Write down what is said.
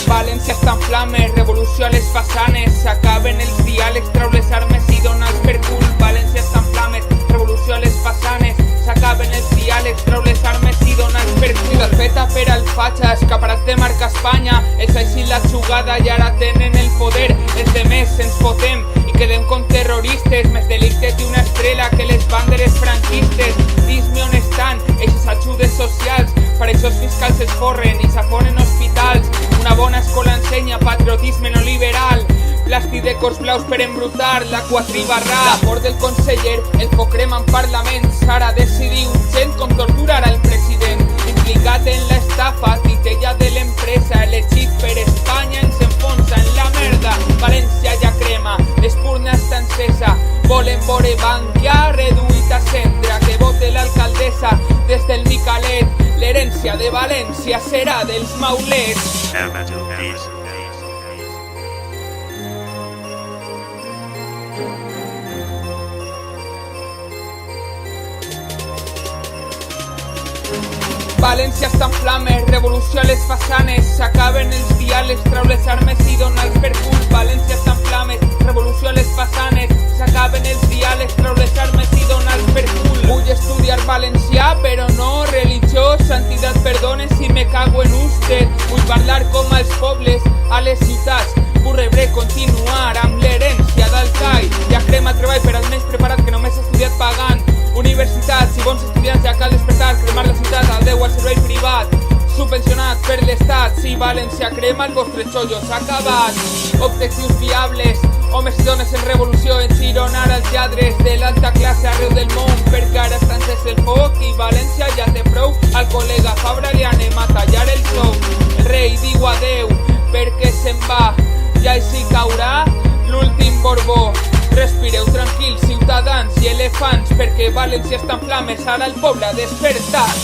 València està en flames, revolució a les façanes, s'acaben els diàlegs, treu les armes i dona'ls per cul. València està en flames, revolució a les façanes, s'acaben els diàlegs, treu les armes i dona'ls per cul. Ciutat feta per alfatxa, escaparats de marca Espanya, és així la jugada i ara tenen el poder. Els demés ens fotem i quedem com terroristes, més delictes i una estrela que les banderes franquistes. Dis-me on estan eixes ajudes socials, per això els fiscals es forren i s'afonen hospitals. Una bona escola ensenya patriotisme no liberal, plàstic de cors blaus per embrutar la quatribarra. La mort del conseller, el foc crema en parlaments, ara decidir urgent com torturarà el president. Implicat en la estafa, titella de l'empresa, elegit per Espanya ens enfonsa en la merda. València ja crema, l'espurna està encesa, volen vore Bankia reduït a cendra, que vote l'alcaldessa des del Micalet. L'herència de València serà dels maulets. València està en flames, revolució a les façanes, s'acaben els diàlegs, treu les armes i dona'ls per cul. València està en flames, revolució a les façanes, s'acaben els diàlegs, treu les armes i dona'ls per cul. Vull estudiar valencià però no religió, santidad perdone si me cago en usted. Vull parlar com als pobles, a les ciutats, vull rebre continuar amb l'herència d'Alcai. Ja crema treball per als menys preparats que només he estudiat pagant. Universitats i bons estudiants, ja cal despertar, cremar la ciutat, al Déu al servei privat, subvencionat per l'Estat. Si València crema, el vostre xollo s'ha acabat. Objectius viables, homes i dones en revolució, engironar els lladres de l'alta classe arreu del món, perquè ara està encès el foc i València ja té prou. Al col·lega Fabra li anem a tallar el sou. El rei diu adeu perquè se'n va, ja així caurà l'últim Borbó. Respireu tranquils, ciutadans i elefants, perquè València està en flames, ara el poble ha despertat.